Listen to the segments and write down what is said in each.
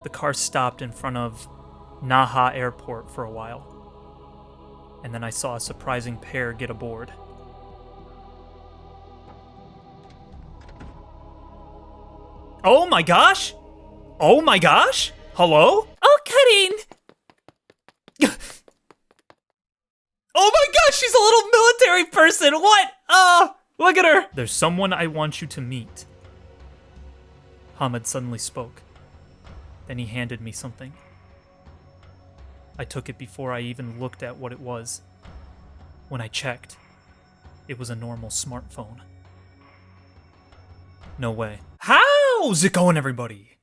The car stopped in front of Naha Airport for a while, and then I saw a surprising pair get aboard. Oh my gosh! Oh my gosh! Hello? Oh, Karin! Oh my gosh, she's a little military person! What? Look at her! There's someone I want you to meet. Hamid suddenly spoke. Then he handed me something. I took it before I even looked at what it was. When I checked, it was a normal smartphone. No way. How's it going, everybody?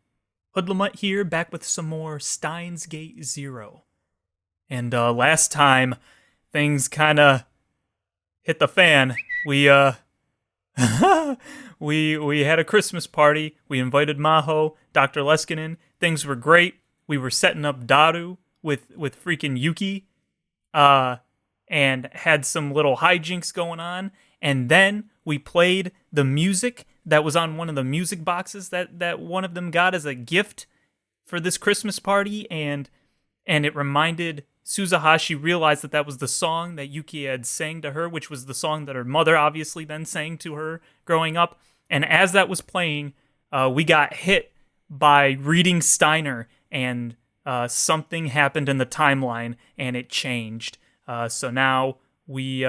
HoodlaMutt here, back with some more Steins Gate Zero. And last time, things kinda hit the fan. We we had a Christmas party. We invited Maho, Dr. Leskinen. Things were great. We were setting up Daru with freaking Yuki, and had some little hijinks going on. And then we played the music that was on one of the music boxes that one of them got as a gift for this Christmas party, and it reminded Suzuha. She realized that was the song that Yuki had sang to her, which was the song that her mother obviously then sang to her growing up. And as that was playing, we got hit by reading Steiner, and something happened in the timeline, and it changed. So now we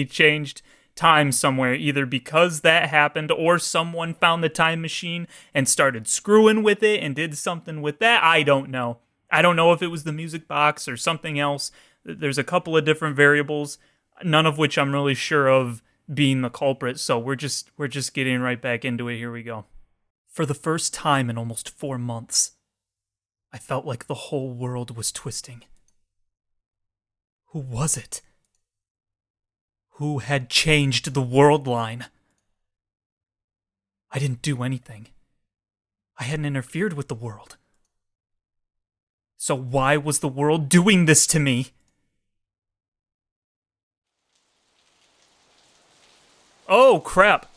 changed time somewhere, either because that happened or someone found the time machine and started screwing with it and did something with that. I don't know. I don't know if it was the music box or something else. There's a couple of different variables, none of which I'm really sure of being the culprit. So we're just getting right back into it. Here we go. For the first time in almost 4 months, I felt like the whole world was twisting. Who was it? Who had changed the world line? I didn't do anything. I hadn't interfered with the world. So why was the world doing this to me? Oh, crap.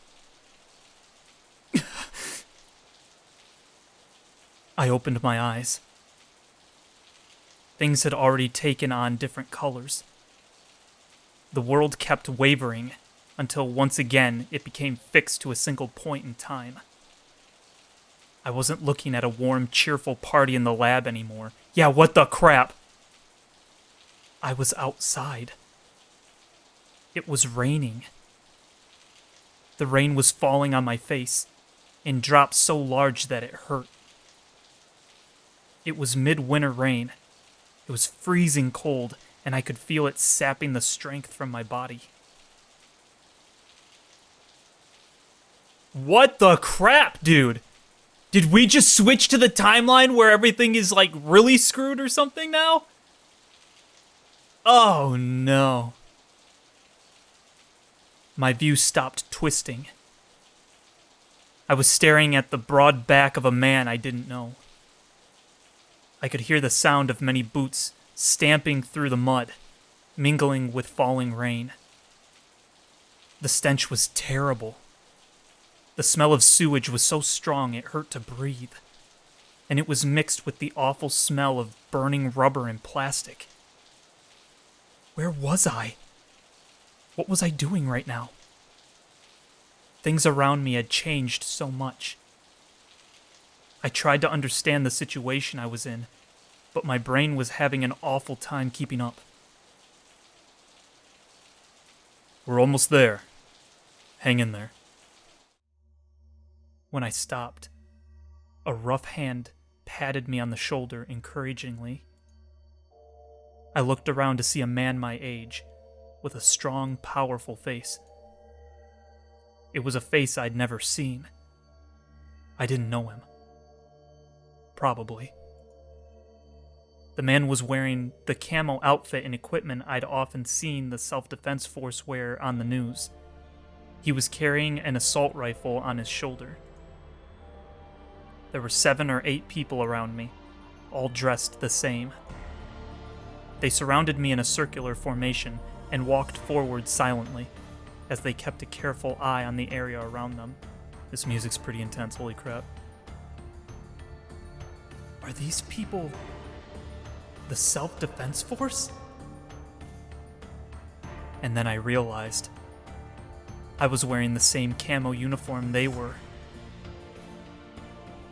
I opened my eyes. Things had already taken on different colors. The world kept wavering until once again it became fixed to a single point in time. I wasn't looking at a warm, cheerful party in the lab anymore. Yeah, what the crap? I was outside. It was raining. The rain was falling on my face in drops so large that it hurt. It was midwinter rain. It was freezing cold, and I could feel it sapping the strength from my body. What the crap, dude? Did we just switch to the timeline where everything is, like, really screwed or something now? Oh, no. My view stopped twisting. I was staring at the broad back of a man I didn't know. I could hear the sound of many boots stamping through the mud, mingling with falling rain. The stench was terrible. The smell of sewage was so strong it hurt to breathe, and it was mixed with the awful smell of burning rubber and plastic. Where was I? What was I doing right now? Things around me had changed so much. I tried to understand the situation I was in, but my brain was having an awful time keeping up. We're almost there. Hang in there. When I stopped, a rough hand patted me on the shoulder encouragingly. I looked around to see a man my age, with a strong, powerful face. It was a face I'd never seen. I didn't know him. Probably. The man was wearing the camo outfit and equipment I'd often seen the self-defense force wear on the news. He was carrying an assault rifle on his shoulder. There were 7 or 8 people around me, all dressed the same. They surrounded me in a circular formation and walked forward silently, as they kept a careful eye on the area around them. This music's pretty intense, holy crap. Are these people the self-defense force? And then I realized I was wearing the same camo uniform they were.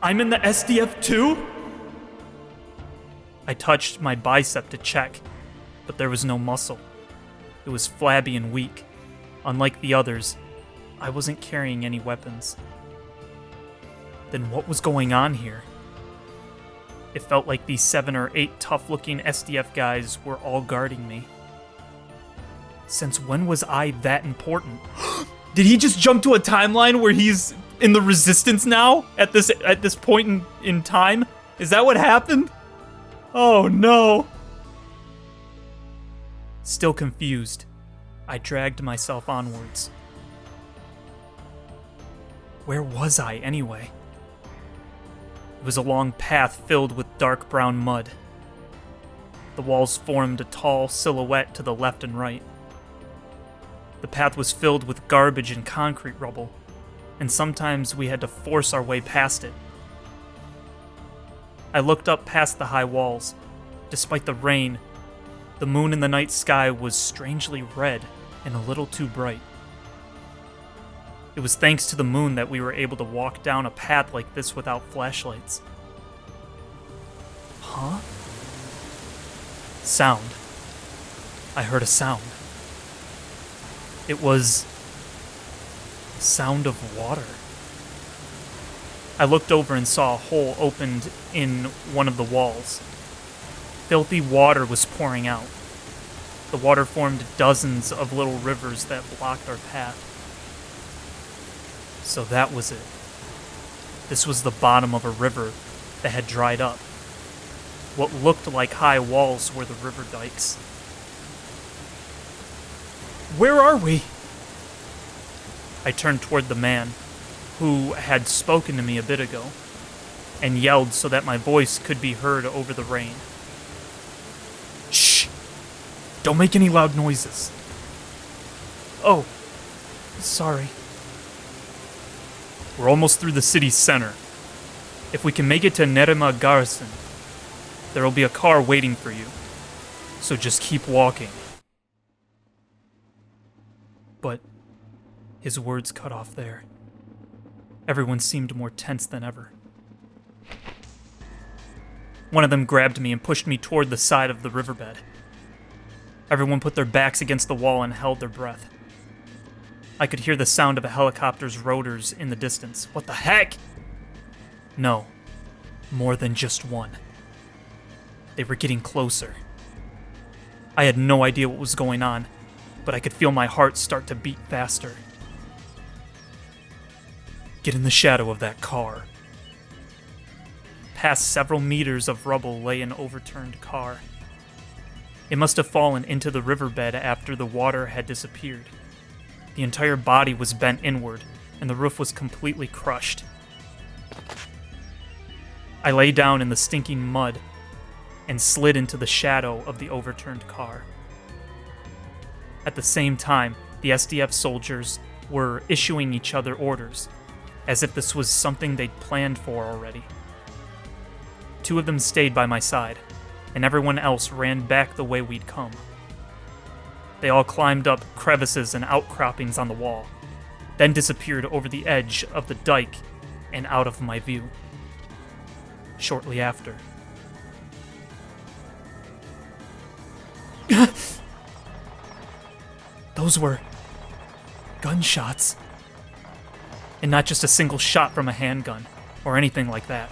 I'm in the SDF too? I touched my bicep to check, but there was no muscle. It was flabby and weak. Unlike the others, I wasn't carrying any weapons. Then what was going on here? It felt like these 7 or 8 tough-looking SDF guys were all guarding me. Since when was I that important? Did he just jump to a timeline where he's in the Resistance now? At this point in time? Is that what happened? Oh no. Still confused, I dragged myself onwards. Where was I anyway? It was a long path filled with dark brown mud. The walls formed a tall silhouette to the left and right. The path was filled with garbage and concrete rubble, and sometimes we had to force our way past it. I looked up past the high walls. Despite the rain, the moon in the night sky was strangely red and a little too bright. It was thanks to the moon that we were able to walk down a path like this without flashlights. Huh? Sound. I heard a sound. It was the sound of water. I looked over and saw a hole opened in one of the walls. Filthy water was pouring out. The water formed dozens of little rivers that blocked our path. So that was it. This was the bottom of a river that had dried up. What looked like high walls were the river dikes. Where are we? I turned toward the man, who had spoken to me a bit ago, and yelled so that my voice could be heard over the rain. Shh! Don't make any loud noises. Oh, sorry. We're almost through the city's center. If we can make it to Nerima Garrison, there will be a car waiting for you. So just keep walking. But his words cut off there. Everyone seemed more tense than ever. One of them grabbed me and pushed me toward the side of the riverbed. Everyone put their backs against the wall and held their breath. I could hear the sound of a helicopter's rotors in the distance. What the heck? No, more than just one. They were getting closer. I had no idea what was going on, but I could feel my heart start to beat faster. Get in the shadow of that car. Past several meters of rubble lay an overturned car. It must have fallen into the riverbed after the water had disappeared. The entire body was bent inward, and the roof was completely crushed. I lay down in the stinking mud and slid into the shadow of the overturned car. At the same time, the SDF soldiers were issuing each other orders, as if this was something they'd planned for already. 2 of them stayed by my side, and everyone else ran back the way we'd come. They all climbed up crevices and outcroppings on the wall, then disappeared over the edge of the dike and out of my view. Shortly after. Those were gunshots. And not just a single shot from a handgun, or anything like that.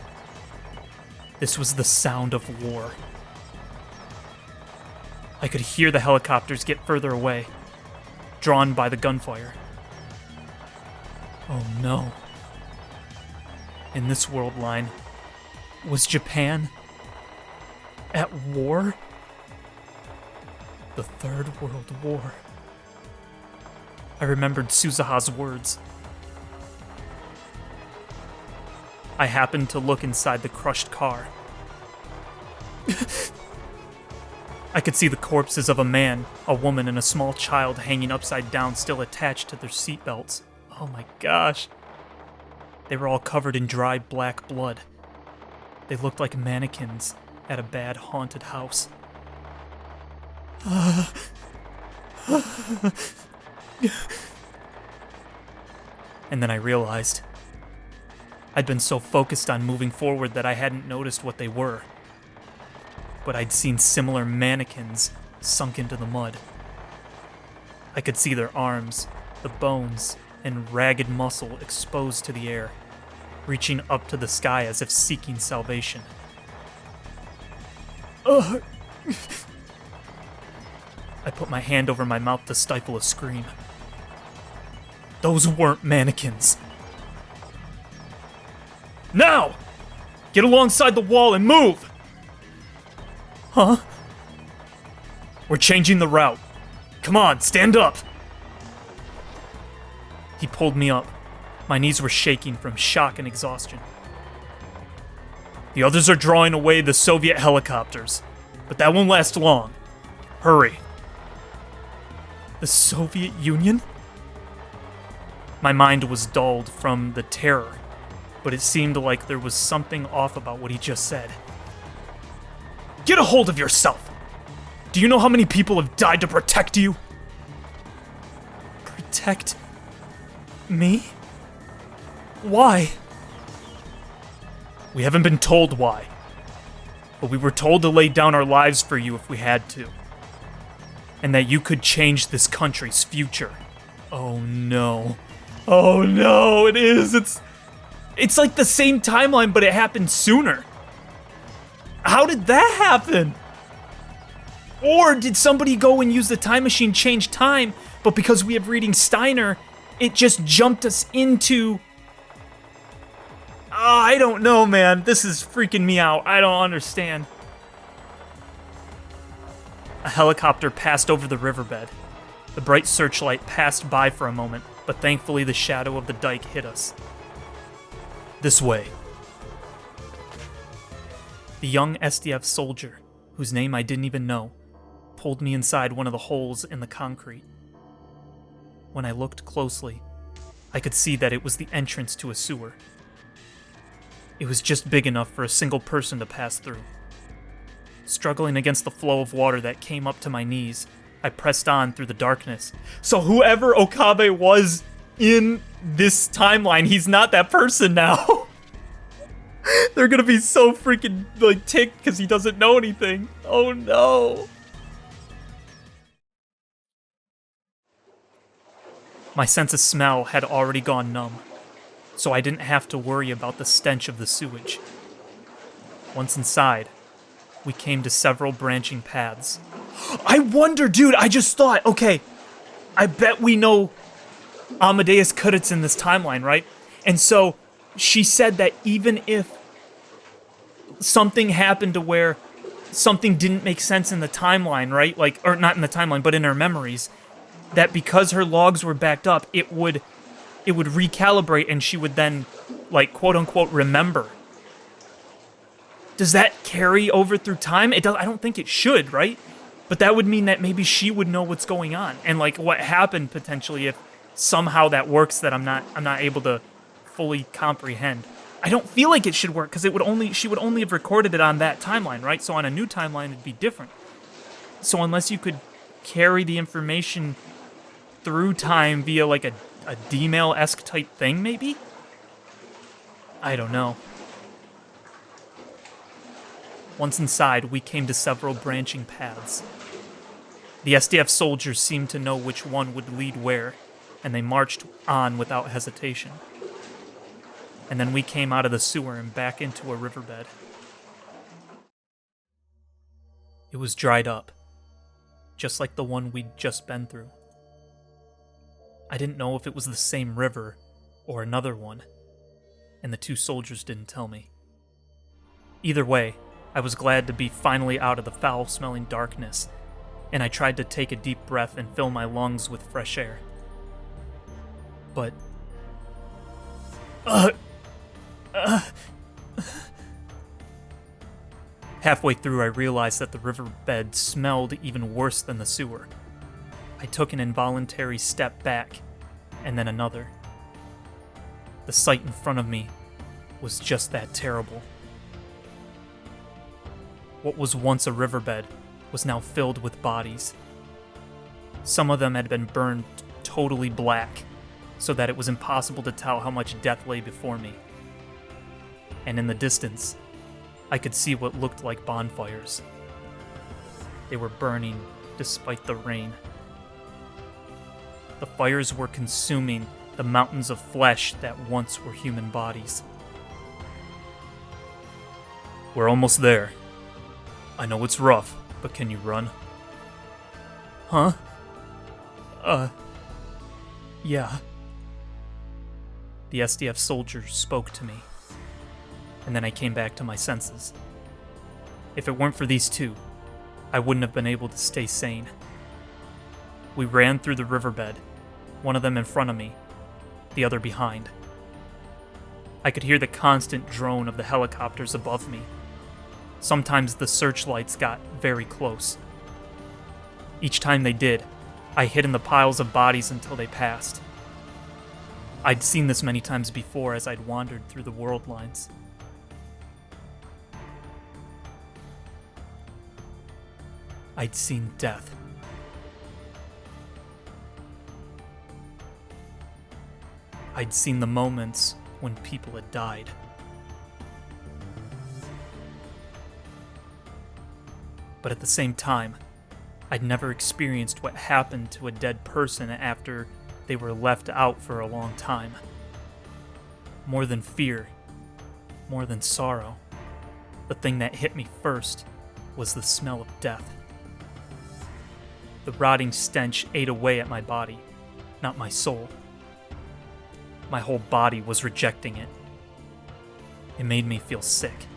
This was the sound of war. I could hear the helicopters get further away, drawn by the gunfire. Oh no. In this world line, was Japan at war? The Third World War. I remembered Suzuha's words. I happened to look inside the crushed car. I could see the corpses of a man, a woman, and a small child hanging upside down, still attached to their seatbelts. Oh my gosh. They were all covered in dry black blood. They looked like mannequins at a bad haunted house. And then I realized I'd been so focused on moving forward that I hadn't noticed what they were. But I'd seen similar mannequins sunk into the mud. I could see their arms, the bones, and ragged muscle exposed to the air, reaching up to the sky as if seeking salvation. I put my hand over my mouth to stifle a scream. Those weren't mannequins. Now! Get alongside the wall and move! Huh? We're changing the route. Come on, stand up! He pulled me up. My knees were shaking from shock and exhaustion. The others are drawing away the Soviet helicopters, but that won't last long. Hurry. The Soviet Union? My mind was dulled from the terror, but it seemed like there was something off about what he just said. Get a hold of yourself! Do you know how many people have died to protect you? Protect me? Why? We haven't been told why, but we were told to lay down our lives for you if we had to, and that you could change this country's future. Oh no. Oh no, it is. It's like the same timeline, but it happened sooner. How did that happen? Or did somebody go and use the time machine, change time, but because we have reading Steiner, it just jumped us into... Oh, I don't know, man. This is freaking me out. I don't understand. A helicopter passed over the riverbed. The bright searchlight passed by for a moment, but thankfully the shadow of the dike hit us. This way. The young SDF soldier, whose name I didn't even know, pulled me inside one of the holes in the concrete. When I looked closely, I could see that it was the entrance to a sewer. It was just big enough for a single person to pass through. Struggling against the flow of water that came up to my knees, I pressed on through the darkness. So whoever Okabe was in this timeline, he's not that person now. They're gonna be so freaking, like, ticked because he doesn't know anything. Oh no. My sense of smell had already gone numb, so I didn't have to worry about the stench of the sewage. Once inside, we came to several branching paths. I wonder, dude, I just thought, okay, I bet we know Amadeus Kudit's in this timeline, right? And so she said that even if something happened to where something didn't make sense in the timeline, right? Like, or not in the timeline, but in her memories, that because her logs were backed up, it would recalibrate and she would then, like, quote unquote, remember. Does that carry over through time? It does. I don't think it should, right? But that would mean that maybe she would know what's going on and, like, what happened potentially if somehow that works that I'm not able to fully comprehend. I don't feel like it should work because she would only have recorded it on that timeline, right? So on a new timeline it'd be different. So unless you could carry the information through time via like a D-mail-esque type thing, maybe? I don't know. Once inside, we came to several branching paths. The SDF soldiers seemed to know which one would lead where, and they marched on without hesitation. And then we came out of the sewer and back into a riverbed. It was dried up, just like the one we'd just been through. I didn't know if it was the same river or another one, and the two soldiers didn't tell me. Either way, I was glad to be finally out of the foul-smelling darkness, and I tried to take a deep breath and fill my lungs with fresh air. But... Halfway through, I realized that the riverbed smelled even worse than the sewer. I took an involuntary step back, and then another. The sight in front of me was just that terrible. What was once a riverbed was now filled with bodies. Some of them had been burned totally black, so that it was impossible to tell how much death lay before me. And in the distance, I could see what looked like bonfires. They were burning despite the rain. The fires were consuming the mountains of flesh that once were human bodies. We're almost there. I know it's rough, but can you run? Huh? Yeah. The SDF soldier spoke to me, and then I came back to my senses. If it weren't for these two, I wouldn't have been able to stay sane. We ran through the riverbed, one of them in front of me, the other behind. I could hear the constant drone of the helicopters above me. Sometimes the searchlights got very close. Each time they did, I hid in the piles of bodies until they passed. I'd seen this many times before as I'd wandered through the world lines. I'd seen death. I'd seen the moments when people had died. But at the same time, I'd never experienced what happened to a dead person after they were left out for a long time. More than fear, more than sorrow, the thing that hit me first was the smell of death. The rotting stench ate away at my body, not my soul. My whole body was rejecting it. It made me feel sick.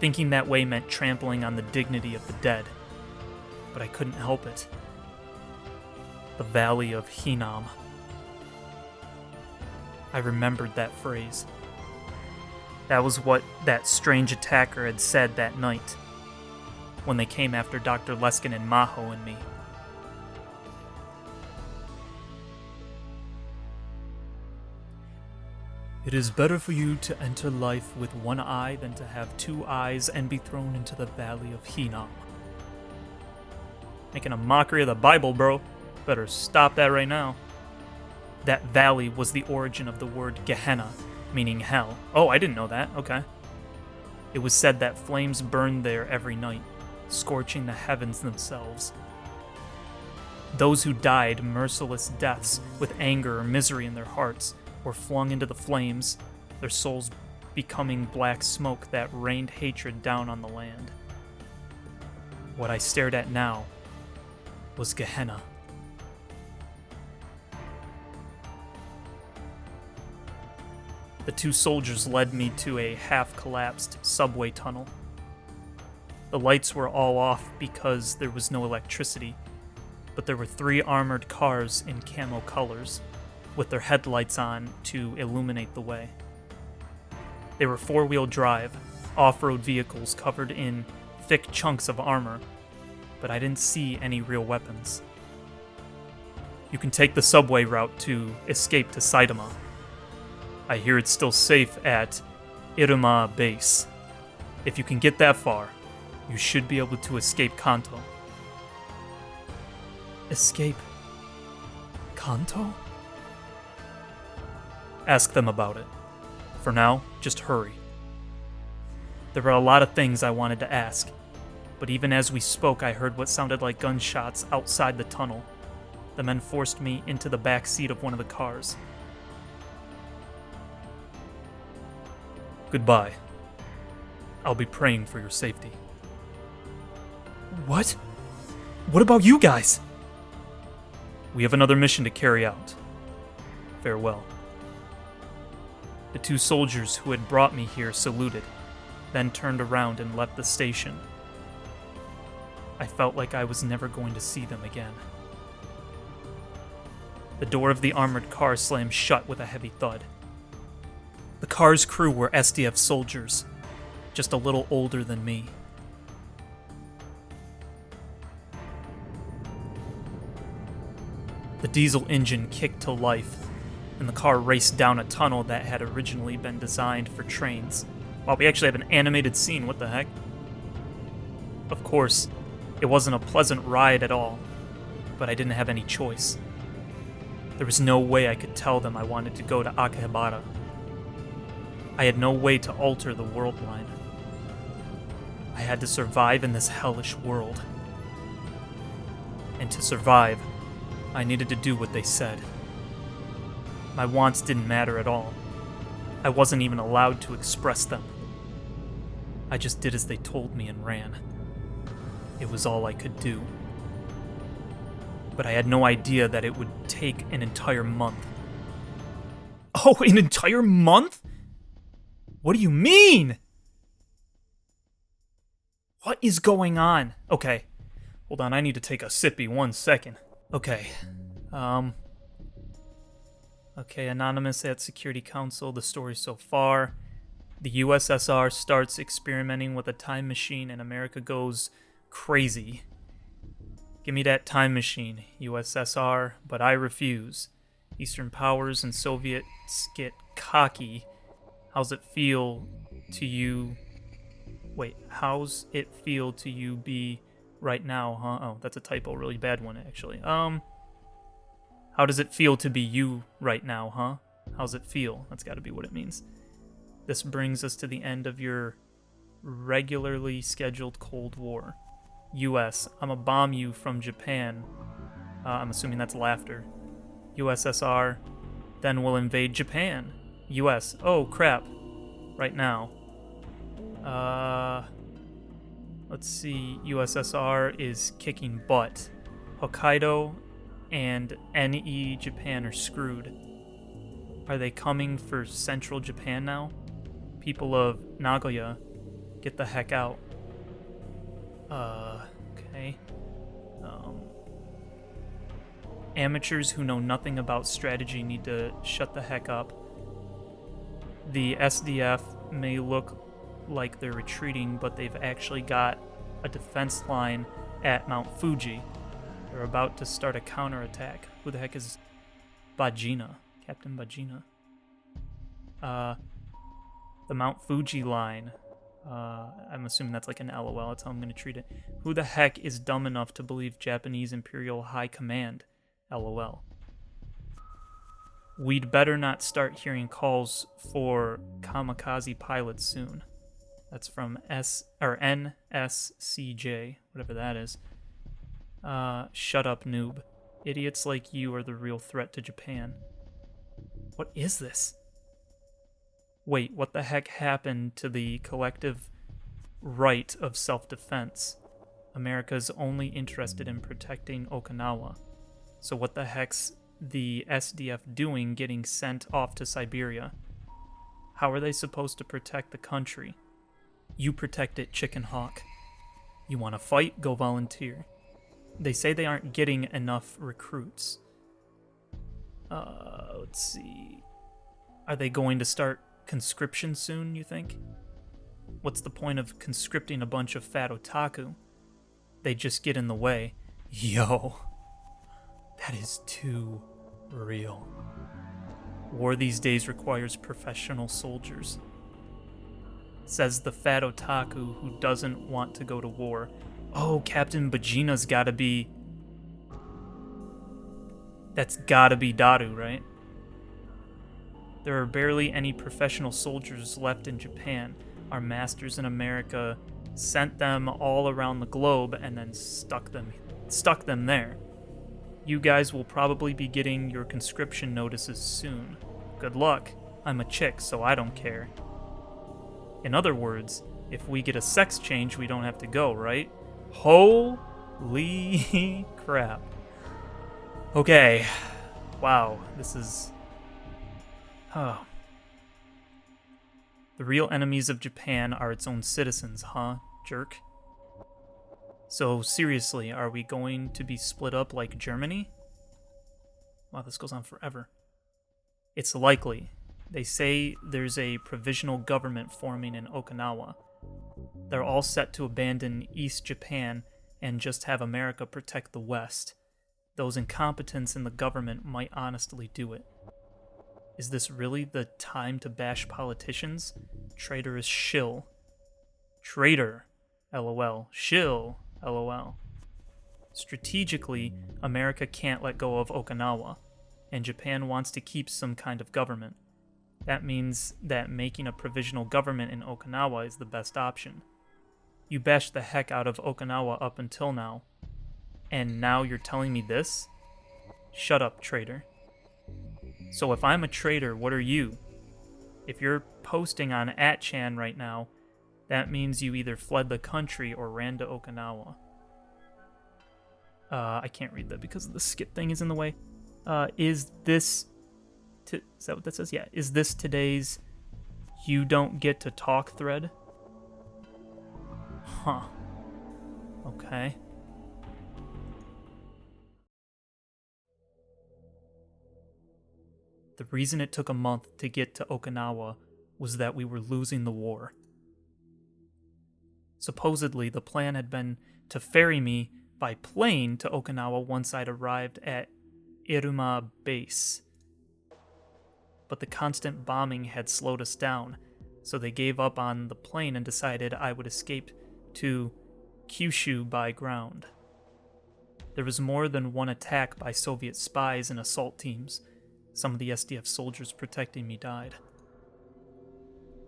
Thinking that way meant trampling on the dignity of the dead, but I couldn't help it. The Valley of Hinnom. I remembered that phrase. That was what that strange attacker had said that night, when they came after Dr. Leskin and Maho and me. It is better for you to enter life with one eye than to have two eyes and be thrown into the Valley of Hinnom. Making a mockery of the Bible, bro. Better stop that right now. That valley was the origin of the word Gehenna, meaning hell. Oh, I didn't know that. Okay. It was said that flames burned there every night, scorching the heavens themselves. Those who died merciless deaths with anger or misery in their hearts were flung into the flames, their souls becoming black smoke that rained hatred down on the land. What I stared at now was Gehenna. The two soldiers led me to a half-collapsed subway tunnel. The lights were all off because there was no electricity, but there were 3 armored cars in camo colors, with their headlights on to illuminate the way. They were 4-wheel drive, off-road vehicles covered in thick chunks of armor, but I didn't see any real weapons. You can take the subway route to escape to Saitama. I hear it's still safe at Iruma Base. If you can get that far, you should be able to escape Kanto. Escape Kanto? Ask them about it. For now, just hurry. There were a lot of things I wanted to ask, but even as we spoke, I heard what sounded like gunshots outside the tunnel. The men forced me into the back seat of one of the cars. Goodbye. I'll be praying for your safety. What? What about you guys? We have another mission to carry out. Farewell. The 2 soldiers who had brought me here saluted, then turned around and left the station. I felt like I was never going to see them again. The door of the armored car slammed shut with a heavy thud. The car's crew were SDF soldiers, just a little older than me. The diesel engine kicked to life, and the car raced down a tunnel that had originally been designed for trains. Wow, we actually have an animated scene, what the heck? Of course, it wasn't a pleasant ride at all, but I didn't have any choice. There was no way I could tell them I wanted to go to Akihabara. I had no way to alter the world line. I had to survive in this hellish world. And to survive, I needed to do what they said. My wants didn't matter at all. I wasn't even allowed to express them. I just did as they told me and ran. It was all I could do. But I had no idea that it would take an entire month. Oh, an entire month? What do you mean? What is going on? Okay, hold on, I need to take a sippy 1 second. Okay, Okay, Anonymous at Security Council, the story so far. The USSR starts experimenting with a time machine and America goes crazy. Give me that time machine, USSR, but I refuse. Eastern powers and Soviets get cocky. How's it feel to you? Wait, how's it feel to you be right now, huh? Oh, that's a typo, really bad one, actually. How does it feel to be you right now, huh? How's it feel? That's gotta be what it means. This brings us to the end of your regularly scheduled Cold War. US, I'ma bomb you from Japan. I'm assuming that's laughter. USSR, then we'll invade Japan. US, oh crap. Right now. Let's see, USSR is kicking butt. Hokkaido and NE Japan are screwed. Are they coming for central Japan now? People of Nagoya, get the heck out. Okay. Amateurs who know nothing about strategy need to shut the heck up. The SDF may look like they're retreating, but they've actually got a defense line at Mount Fuji. They're about to start a counterattack. Who the heck is Bajina? Captain Bajina? The Mount Fuji line. I'm assuming that's like an LOL. That's how I'm going to treat it. Who the heck is dumb enough to believe Japanese Imperial High Command? LOL. We'd better not start hearing calls for kamikaze pilots soon. That's from NSCJ, whatever that is. Shut up, noob. Idiots like you are the real threat to Japan. What is this? Wait, what the heck happened to the collective right of self-defense? America's only interested in protecting Okinawa. So what the heck's the SDF doing getting sent off to Siberia? How are they supposed to protect the country? You protect it, Chicken Hawk. You want to fight? Go volunteer. They say they aren't getting enough recruits. Let's see. Are they going to start conscription soon, you think? What's the point of conscripting a bunch of fat otaku? They just get in the way. Yo. That is too real. War these days requires professional soldiers. Says the fat otaku who doesn't want to go to war. Oh, Captain Bajina's gotta be... That's gotta be Daru, right? There are barely any professional soldiers left in Japan. Our masters in America sent them all around the globe and then stuck them there. You guys will probably be getting your conscription notices soon. Good luck. I'm a chick, so I don't care. In other words, if we get a sex change, we don't have to go, right? Holy crap. Okay. Wow, this is... Oh. The real enemies of Japan are its own citizens, huh, jerk? So seriously, are we going to be split up like Germany? Wow, this goes on forever. It's likely. They say there's a provisional government forming in Okinawa. They're all set to abandon East Japan and just have America protect the West. Those incompetents in the government might honestly do it. Is this really the time to bash politicians? Traitorous shill. Traitor. LOL. Shill, LOL. Strategically, America can't let go of Okinawa, and Japan wants to keep some kind of government. That means that making a provisional government in Okinawa is the best option. You bashed the heck out of Okinawa up until now, and now you're telling me this? Shut up, traitor. So if I'm a traitor, what are you? If you're posting on @chan right now, that means you either fled the country or ran to Okinawa. I can't read that because the skip thing is in the way. Is that what that says? Yeah. Is this today's you don't get to talk thread? Huh. Okay. The reason it took a month to get to Okinawa was that we were losing the war. Supposedly, the plan had been to ferry me by plane to Okinawa once I'd arrived at Iruma Base. But the constant bombing had slowed us down, so they gave up on the plane and decided I would escape to Kyushu by ground. There was more than one attack by Soviet spies and assault teams. Some of the SDF soldiers protecting me died.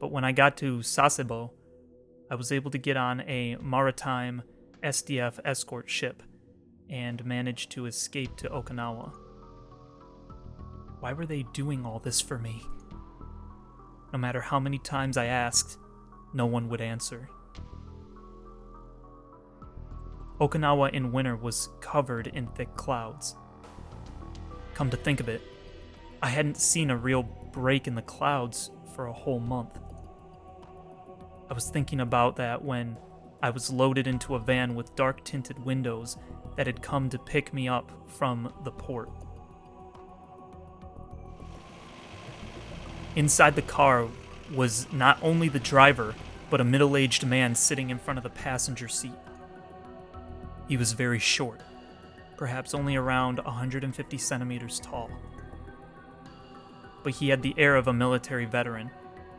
But when I got to Sasebo, I was able to get on a maritime SDF escort ship and managed to escape to Okinawa. Why were they doing all this for me? No matter how many times I asked, no one would answer. Okinawa in winter was covered in thick clouds. Come to think of it, I hadn't seen a real break in the clouds for a whole month. I was thinking about that when I was loaded into a van with dark-tinted windows that had come to pick me up from the port. Inside the car was not only the driver, but a middle-aged man sitting in front of the passenger seat. He was very short, perhaps only around 150 centimeters tall. But he had the air of a military veteran,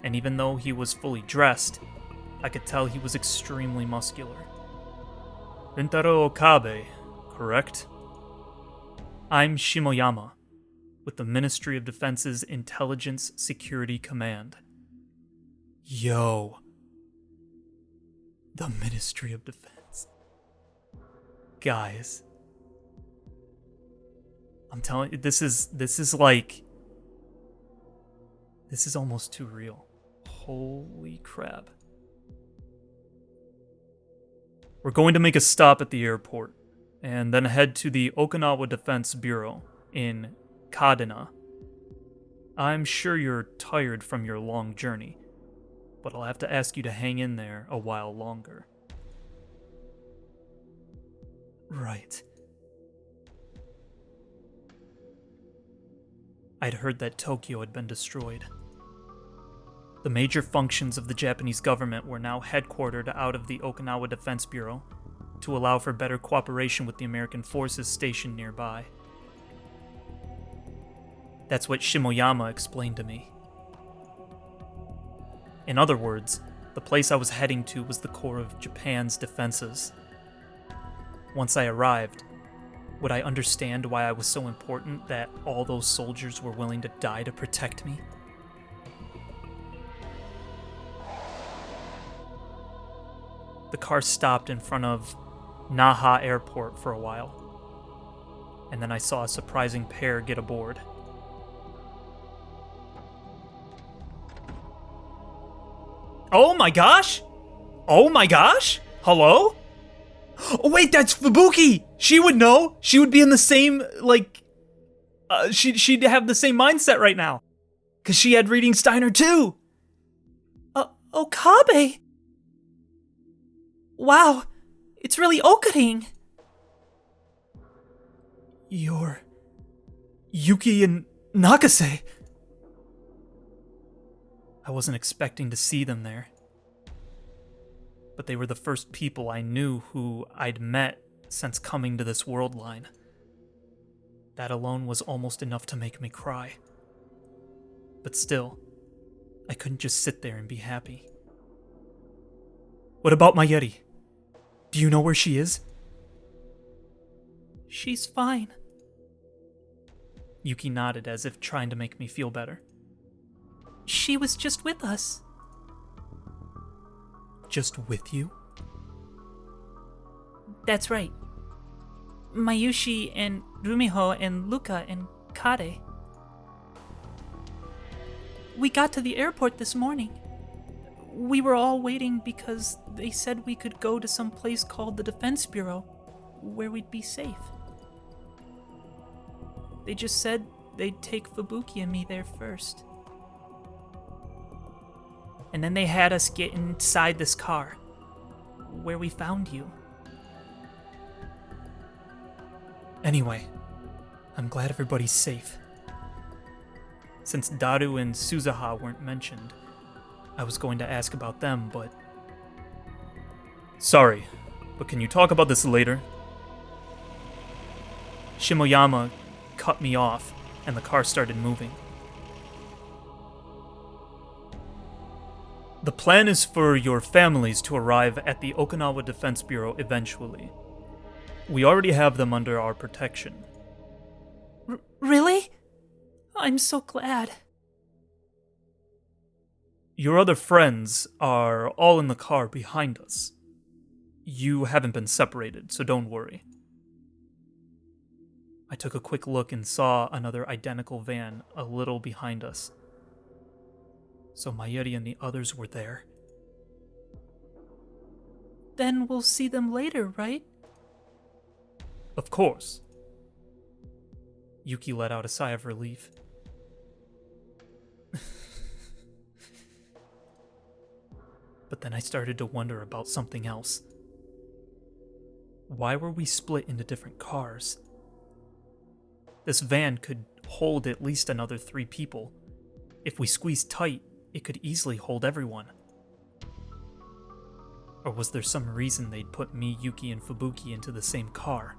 and even though he was fully dressed, I could tell he was extremely muscular. Rintaro Okabe, correct? I'm Shimoyama, with the Ministry of Defense's Intelligence Security Command. Yo. The Ministry of Defense. Guys. I'm telling you, this is almost too real. Holy crap. We're going to make a stop at the airport, and then head to the Okinawa Defense Bureau in Kadena. I'm sure you're tired from your long journey, but I'll have to ask you to hang in there a while longer. Right. I'd heard that Tokyo had been destroyed. The major functions of the Japanese government were now headquartered out of the Okinawa Defense Bureau to allow for better cooperation with the American forces stationed nearby. That's what Shimoyama explained to me. In other words, the place I was heading to was the core of Japan's defenses. Once I arrived, would I understand why I was so important that all those soldiers were willing to die to protect me? The car stopped in front of Naha Airport for a while, and then I saw a surprising pair get aboard. Oh my gosh! Oh my gosh! Hello? Oh wait, that's Fubuki! She would know! She would be in the same, she'd have the same mindset right now. Cause she had reading Steiner too! Okabe! Wow, it's really Okaring! You're... Yuki and Nakase! I wasn't expecting to see them there. But they were the first people I knew who I'd met since coming to this world line. That alone was almost enough to make me cry. But still, I couldn't just sit there and be happy. What about Mayuri? Do you know where she is? She's fine. Yuki nodded as if trying to make me feel better. She was just with us. Just with you? That's right. Mayushi and Rumiho and Luca and Kare. We got to the airport this morning. We were all waiting because they said we could go to some place called the Defense Bureau, where we'd be safe. They just said they'd take Fubuki and me there first. And then they had us get inside this car, where we found you. Anyway, I'm glad everybody's safe. Since Daru and Suzuha weren't mentioned, I was going to ask about them, but... Sorry, but can you talk about this later? Shimoyama cut me off, and the car started moving. The plan is for your families to arrive at the Okinawa Defense Bureau eventually. We already have them under our protection. Really? I'm so glad. Your other friends are all in the car behind us. You haven't been separated, so don't worry. I took a quick look and saw another identical van a little behind us. So Mayuri and the others were there. Then we'll see them later, right? Of course. Yuki let out a sigh of relief. But then I started to wonder about something else. Why were we split into different cars? This van could hold at least another 3 people. If we squeezed tight, it could easily hold everyone. Or was there some reason they'd put me, Yuki, and Fubuki into the same car?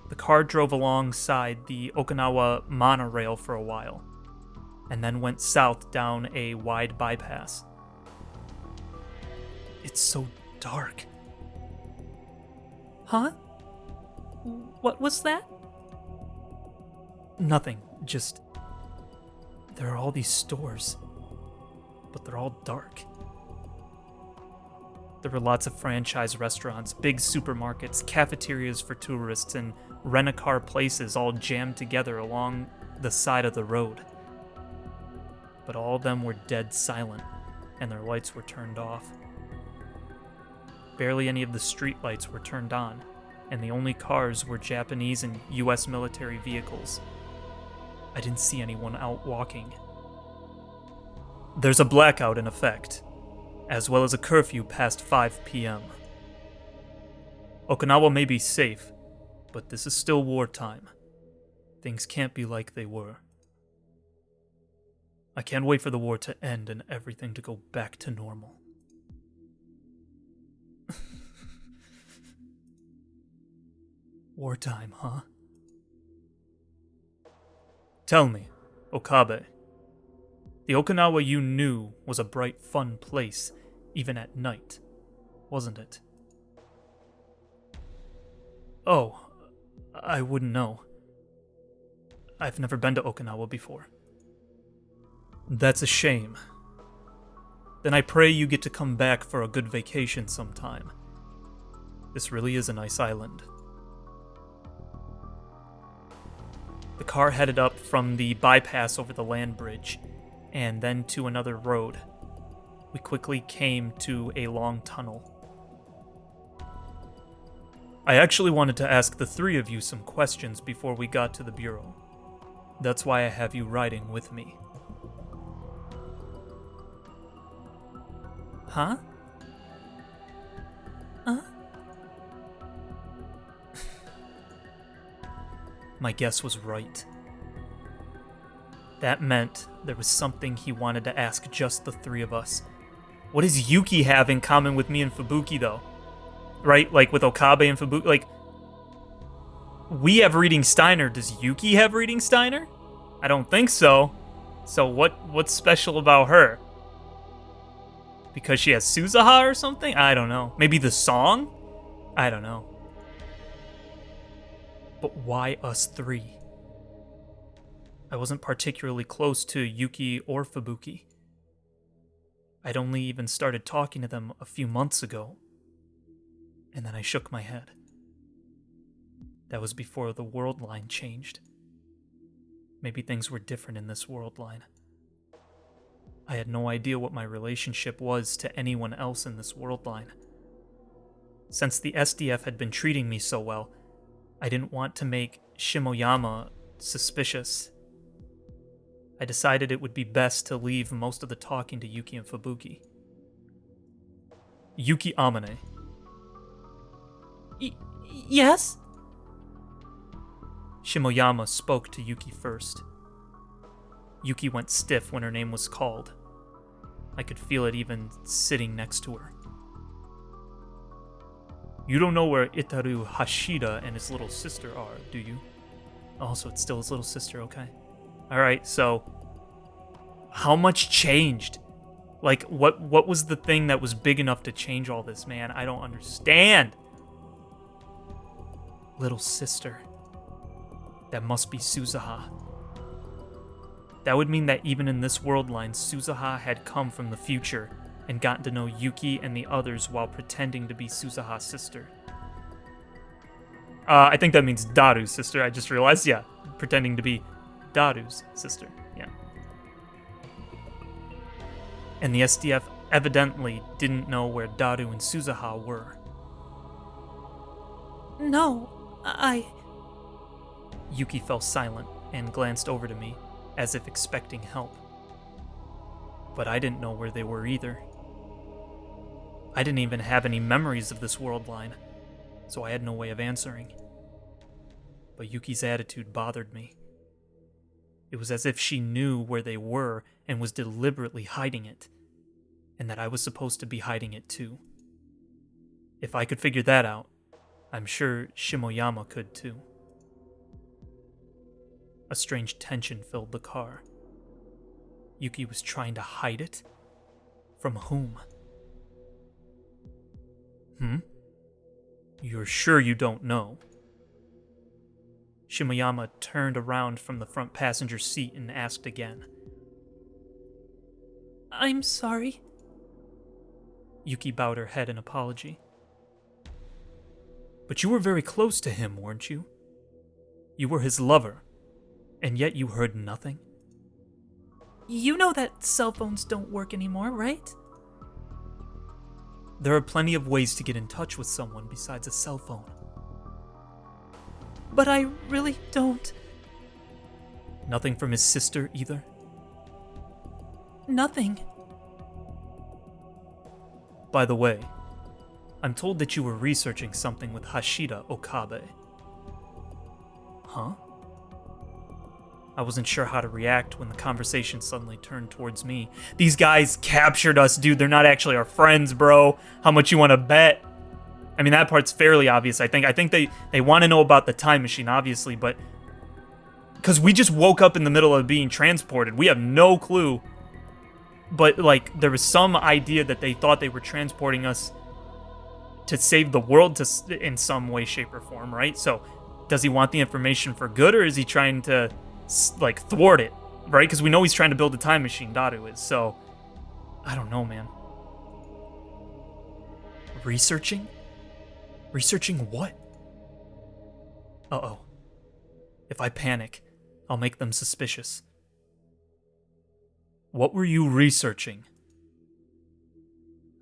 The car drove alongside the Okinawa monorail for a while, and then went south down a wide bypass. It's so dark. Huh? What was that? Nothing, just... There are all these stores, but they're all dark. There were lots of franchise restaurants, big supermarkets, cafeterias for tourists, and rent-a-car places all jammed together along the side of the road. But all of them were dead silent, and their lights were turned off. Barely any of the street lights were turned on, and the only cars were Japanese and US military vehicles. I didn't see anyone out walking. There's a blackout in effect, as well as a curfew past 5 p.m. Okinawa may be safe, but this is still wartime. Things can't be like they were. I can't wait for the war to end and everything to go back to normal. Wartime, huh? Tell me, Okabe. The Okinawa you knew was a bright, fun place, even at night, wasn't it? Oh, I wouldn't know. I've never been to Okinawa before. That's a shame. Then I pray you get to come back for a good vacation sometime. This really is a nice island. The car headed up from the bypass over the land bridge, and then to another road. We quickly came to a long tunnel. I actually wanted to ask the 3 of you some questions before we got to the bureau. That's why I have you riding with me. Huh? Huh? My guess was right. That meant there was something he wanted to ask just the 3 of us. What does Yuki have in common with me and Fubuki, though? Right? Like, with Okabe and Fubuki? Like, we have reading Steiner. Does Yuki have reading Steiner? I don't think so. So what's special about her? Because she has Suzuha or something? I don't know. Maybe the song? I don't know. But why us three? I wasn't particularly close to Yuki or Fubuki. I'd only even started talking to them a few months ago. And then I shook my head. That was before the world line changed. Maybe things were different in this world line. I had no idea what my relationship was to anyone else in this world line. Since the SDF had been treating me so well, I didn't want to make Shimoyama suspicious. I decided it would be best to leave most of the talking to Yuki and Fubuki. Yuki Amane. Yes? Shimoyama spoke to Yuki first. Yuki went stiff when her name was called. I could feel it even sitting next to her. You don't know where Itaru Hashida and his little sister are, do you? Oh, so it's still his little sister, okay. Alright, so how much changed? Like, what was the thing that was big enough to change all this, man? I don't understand. Little sister. That must be Suzuha. That would mean that even in this world line, Suzuha had come from the future and gotten to know Yuki and the others while pretending to be Suzuha's sister. I think that means Daru's sister. I just realized, yeah, pretending to be Daru's sister, yeah. And the SDF evidently didn't know where Daru and Suzuha were. No, Yuki fell silent and glanced over to me, as if expecting help. But I didn't know where they were either. I didn't even have any memories of this world line, so I had no way of answering. But Yuki's attitude bothered me. It was as if she knew where they were and was deliberately hiding it, and that I was supposed to be hiding it too. If I could figure that out, I'm sure Shimoyama could too. A strange tension filled the car. Yuki was trying to hide it? From whom? You're sure you don't know? Shimoyama turned around from the front passenger seat and asked again. I'm sorry. Yuki bowed her head in apology. But you were very close to him, weren't you? You were his lover, and yet you heard nothing? You know that cell phones don't work anymore, right? There are plenty of ways to get in touch with someone besides a cell phone. But I really don't. Nothing from his sister either? Nothing. By the way, I'm told that you were researching something with Hashida Okabe. Huh? I wasn't sure how to react when the conversation suddenly turned towards me. These guys captured us, dude. They're not actually our friends, bro. How much you want to bet? I mean, that part's fairly obvious, I think. I think they want to know about the time machine, obviously, but... because we just woke up in the middle of being transported. We have no clue. But, like, there was some idea that they thought they were transporting us to save the world in some way, shape, or form, right? So, does he want the information for good, or is he trying to, like, thwart it, right? Because we know he's trying to build a time machine, Daru is, so... I don't know, man. Researching? Researching what? Uh-oh. If I panic, I'll make them suspicious. What were you researching?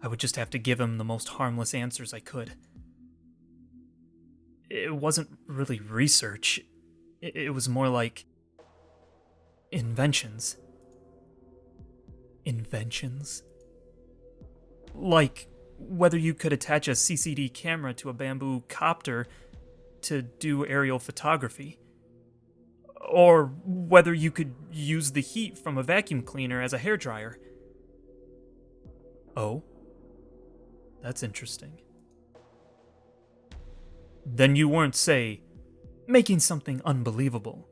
I would just have to give him the most harmless answers I could. It wasn't really research. It was more like... inventions. Inventions? Like whether you could attach a CCD camera to a bamboo copter to do aerial photography. Or whether you could use the heat from a vacuum cleaner as a hairdryer. Oh? That's interesting. Then you weren't, say, making something unbelievable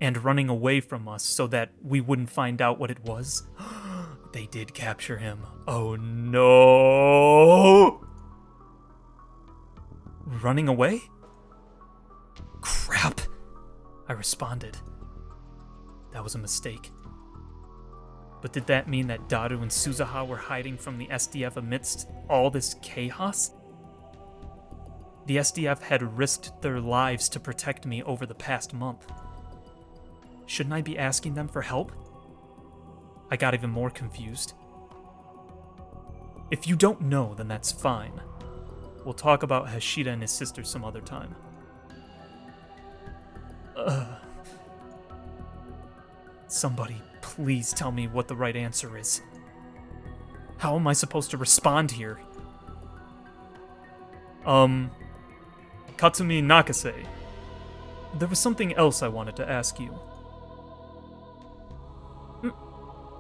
and running away from us so that we wouldn't find out what it was? They did capture him. Oh no! Running away? Crap! I responded. That was a mistake. But did that mean that Daru and Suzuha were hiding from the SDF amidst all this chaos? The SDF had risked their lives to protect me over the past month. Shouldn't I be asking them for help? I got even more confused. If you don't know, then that's fine. We'll talk about Hashida and his sister some other time. Somebody, please tell me what the right answer is. How am I supposed to respond here? Katsumi Nakase. There was something else I wanted to ask you.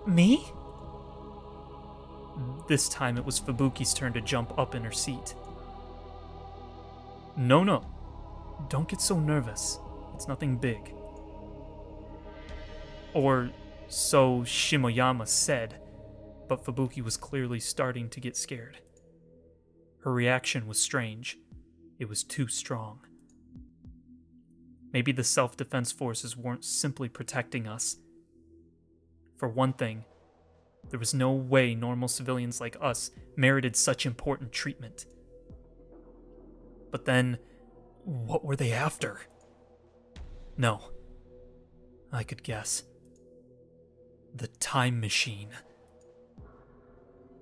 Me? This time it was Fubuki's turn to jump up in her seat. No. Don't get so nervous. It's nothing big. Or so Shimoyama said, but Fubuki was clearly starting to get scared. Her reaction was strange. It was too strong. Maybe the self-defense forces weren't simply protecting us. For one thing, there was no way normal civilians like us merited such important treatment. But then, what were they after? No. I could guess. The time machine.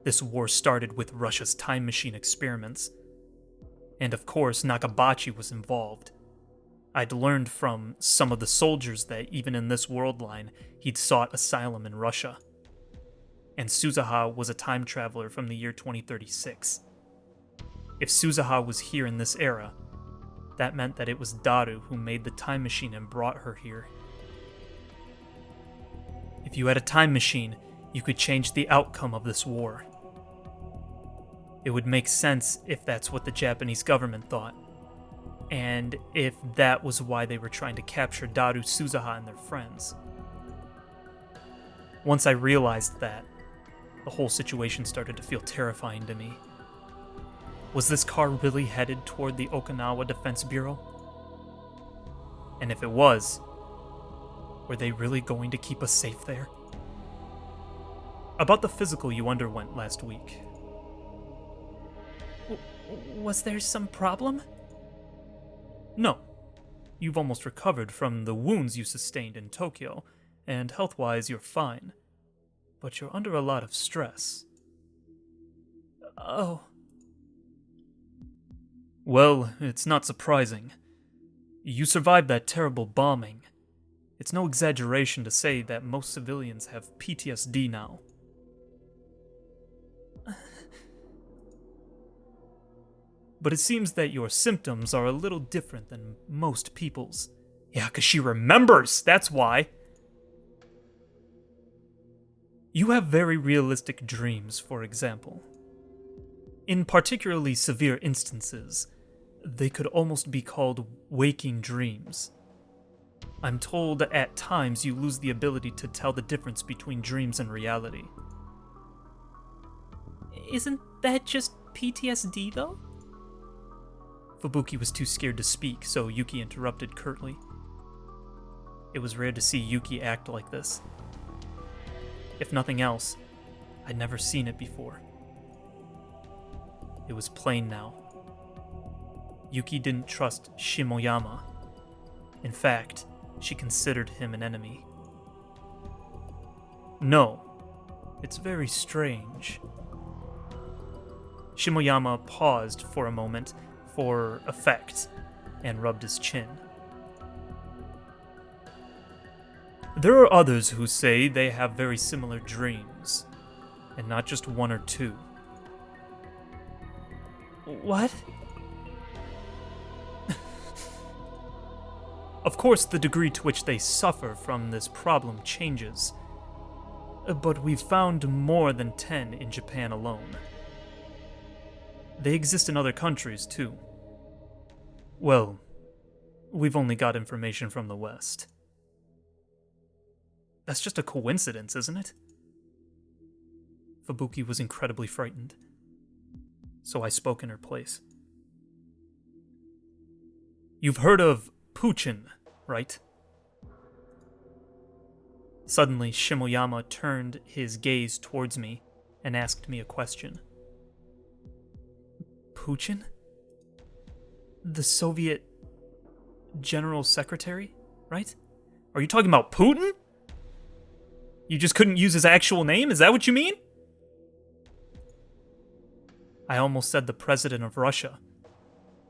This war started with Russia's time machine experiments. And of course, Nakabachi was involved. I'd learned from some of the soldiers that even in this world line, he'd sought asylum in Russia. And Suzuha was a time traveler from the year 2036. If Suzuha was here in this era, that meant that it was Daru who made the time machine and brought her here. If you had a time machine, you could change the outcome of this war. It would make sense if that's what the Japanese government thought, and if that was why they were trying to capture Daru, Suzuha, and their friends. Once I realized that, the whole situation started to feel terrifying to me. Was this car really headed toward the Okinawa Defense Bureau? And if it was, were they really going to keep us safe there? About the physical you underwent last week. Was there some problem? No. You've almost recovered from the wounds you sustained in Tokyo, and health-wise you're fine. But you're under a lot of stress. Oh. Well, it's not surprising. You survived that terrible bombing. It's no exaggeration to say that most civilians have PTSD now. But it seems that your symptoms are a little different than most people's. Yeah, 'cause she remembers, that's why. You have very realistic dreams, for example. In particularly severe instances, they could almost be called waking dreams. I'm told at times you lose the ability to tell the difference between dreams and reality. Isn't that just PTSD, though? Fubuki was too scared to speak, so Yuki interrupted curtly. It was rare to see Yuki act like this. If nothing else, I'd never seen it before. It was plain now. Yuki didn't trust Shimoyama. In fact, she considered him an enemy. No, it's very strange. Shimoyama paused for a moment for effect and rubbed his chin. There are others who say they have very similar dreams, and not just one or two. What? Of course, the degree to which they suffer from this problem changes, but we've found more than 10 in Japan alone. They exist in other countries, too. Well, we've only got information from the West. That's just a coincidence, isn't it? Fubuki was incredibly frightened, so I spoke in her place. You've heard of Puchin, right? Suddenly, Shimoyama turned his gaze towards me and asked me a question. Puchin? The Soviet General Secretary, right? Are you talking about Putin? You just couldn't use his actual name? Is that what you mean? I almost said the President of Russia,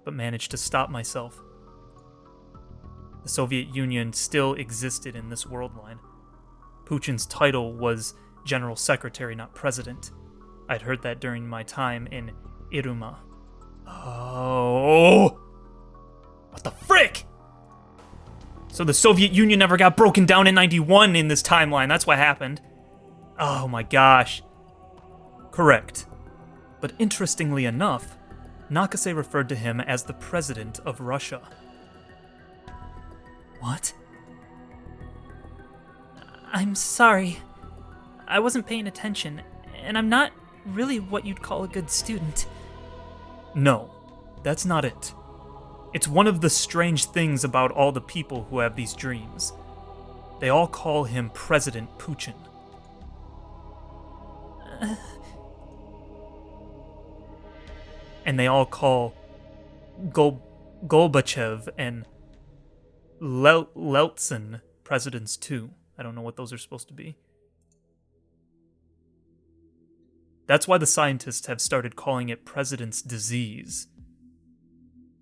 but managed to stop myself. The Soviet Union still existed in this world line. Puchin's title was General Secretary, not President. I'd heard that during my time in Iruma. Oh! What the frick? So the Soviet Union never got broken down in 91 in this timeline. That's what happened. Oh my gosh. Correct. But interestingly enough, Nakase referred to him as the President of Russia. What? I'm sorry. I wasn't paying attention, and I'm not really what you'd call a good student. No, that's not it. It's one of the strange things about all the people who have these dreams. They all call him President Puchin. And they all call Gorbachev and Yeltsin presidents too. I don't know what those are supposed to be. That's why the scientists have started calling it President's Disease.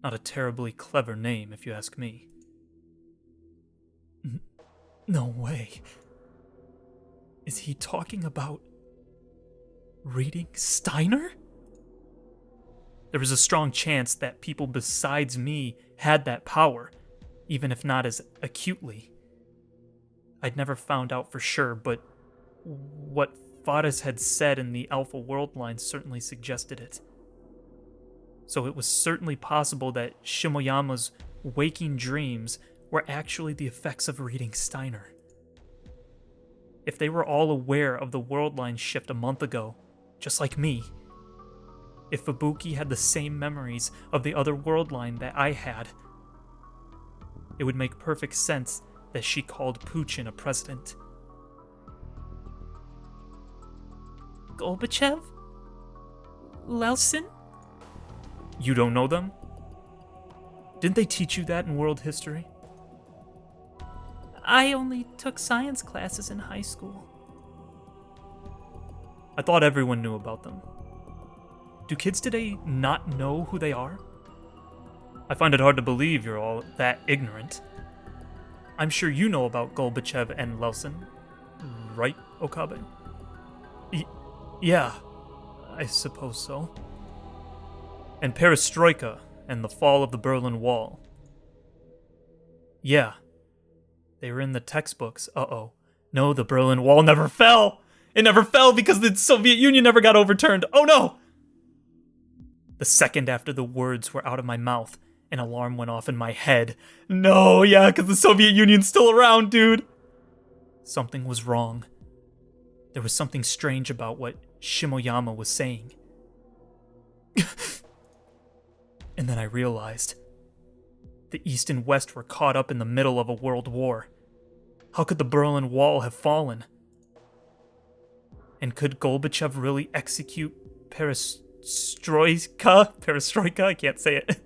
Not a terribly clever name, if you ask me. No way. Is he talking about reading Steiner? There was a strong chance that people besides me had that power, even if not as acutely. I'd never found out for sure, but what Fares had said in the Alpha World line certainly suggested it. So it was certainly possible that Shimoyama's waking dreams were actually the effects of reading Steiner. If they were all aware of the world line shift a month ago, just like me, if Fubuki had the same memories of the other world line that I had, it would make perfect sense that she called Puchin a president. Gorbachev? Yeltsin? You don't know them? Didn't they teach you that in world history? I only took science classes in high school. I thought everyone knew about them. Do kids today not know who they are? I find it hard to believe you're all that ignorant. I'm sure you know about Gorbachev and Yeltsin, right, Okabe? Yeah, I suppose so. And Perestroika and the fall of the Berlin Wall. Yeah, they were in the textbooks. Uh-oh. No, the Berlin Wall never fell! It never fell because the Soviet Union never got overturned. Oh no! The second after the words were out of my mouth, an alarm went off in my head. No, yeah, because the Soviet Union's still around, dude. Something was wrong. There was something strange about what Shimoyama was saying. And then I realized. The East and West were caught up in the middle of a world war. How could the Berlin Wall have fallen? And could Gorbachev really execute Perestroika? I can't say it.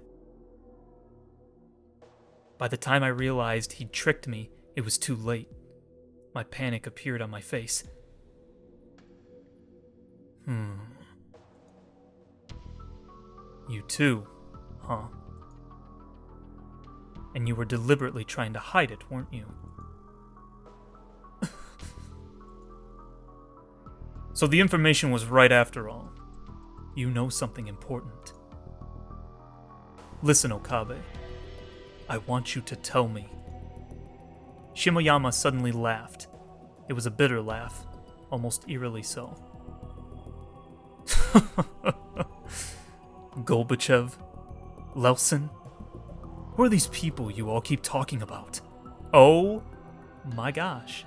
By the time I realized he'd tricked me, it was too late. My panic appeared on my face. You too, huh? And you were deliberately trying to hide it, weren't you? So the information was right after all. You know something important. Listen, Okabe. I want you to tell me. Shimoyama suddenly laughed. It was a bitter laugh, almost eerily so. Gorbachev? Yeltsin? Who are these people you all keep talking about? Oh my gosh.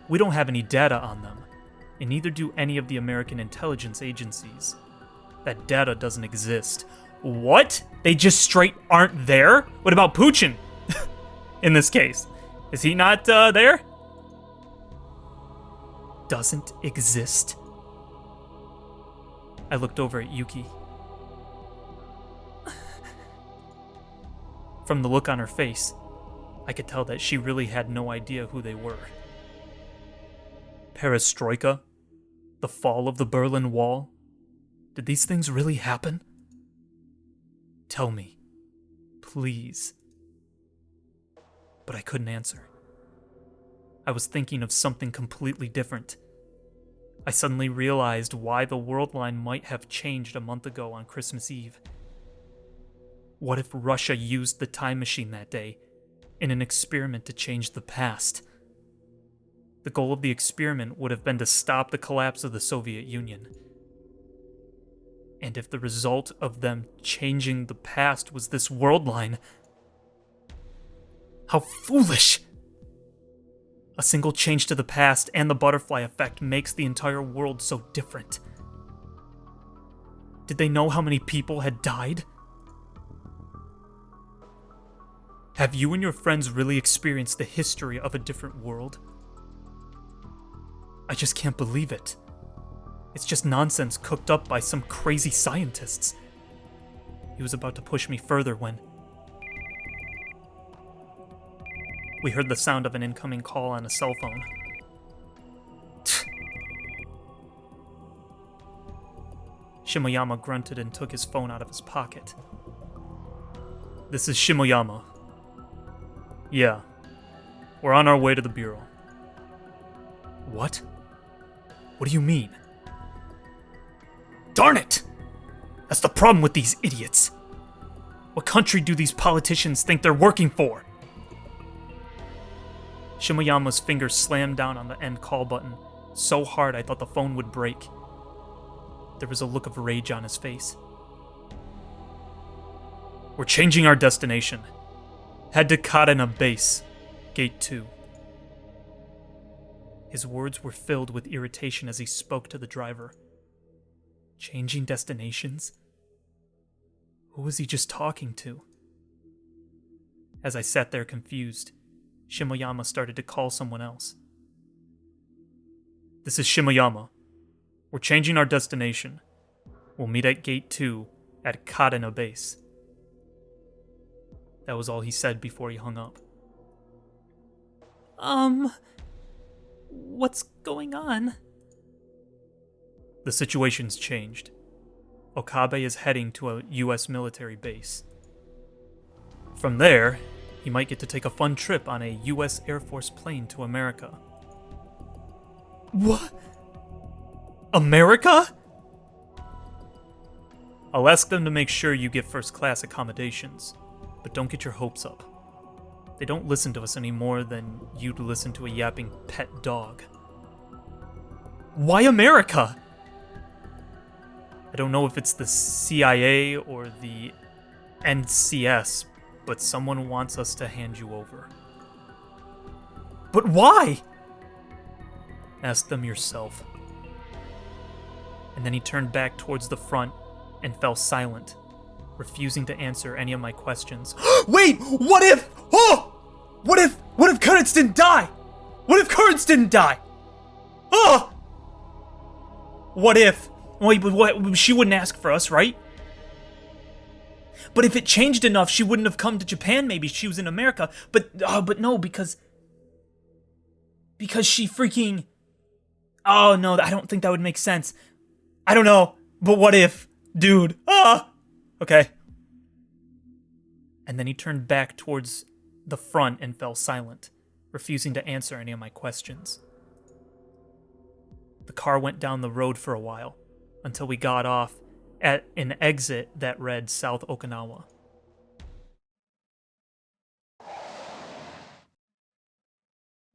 We don't have any data on them, and neither do any of the American intelligence agencies. That data doesn't exist. What? They just straight aren't there? What about Putin? In this case, is he not there? Doesn't exist? I looked over at Yuki. From the look on her face, I could tell that she really had no idea who they were. Perestroika? The fall of the Berlin Wall? Did these things really happen? Tell me. Please. But I couldn't answer. I was thinking of something completely different. I suddenly realized why the world line might have changed a month ago on Christmas Eve. What if Russia used the time machine that day in an experiment to change the past? The goal of the experiment would have been to stop the collapse of the Soviet Union. And if the result of them changing the past was this world line, how foolish! A single change to the past and the butterfly effect makes the entire world so different. Did they know how many people had died? Have you and your friends really experienced the history of a different world? I just can't believe it. It's just nonsense cooked up by some crazy scientists. He was about to push me further when we heard the sound of an incoming call on a cell phone. Shimoyama grunted and took his phone out of his pocket. This is Shimoyama. Yeah, we're on our way to the Bureau. What? What do you mean? Darn it! That's the problem with these idiots. What country do these politicians think they're working for? Shimoyama's fingers slammed down on the end call button so hard I thought the phone would break. There was a look of rage on his face. We're changing our destination. Head to Kadena Base, Gate 2. His words were filled with irritation as he spoke to the driver. Changing destinations? Who was he just talking to? As I sat there confused, Shimoyama started to call someone else. This is Shimoyama. We're changing our destination. We'll meet at Gate 2 at Kadena Base. That was all he said before he hung up. What's going on? The situation's changed. Okabe is heading to a US military base. From there, he might get to take a fun trip on a US Air Force plane to America. What? America? I'll ask them to make sure you get first-class accommodations, but don't get your hopes up. They don't listen to us any more than you'd listen to a yapping pet dog. Why America? I don't know if it's the CIA or the NCS, but someone wants us to hand you over. But why? Ask them yourself. And then he turned back towards the front and fell silent, refusing to answer any of my questions. Wait! What if? Oh! What if Kurtz didn't die? What if Kurtz didn't die? Oh! What if? Wait, but what? She wouldn't ask for us, right? But if it changed enough, she wouldn't have come to Japan. Maybe she was in America. But no, because she freaking. Oh no, I don't think that would make sense. I don't know, but what if, dude? Okay. And then he turned back towards the front and fell silent, refusing to answer any of my questions. The car went down the road for a while, until we got off at an exit that read South Okinawa.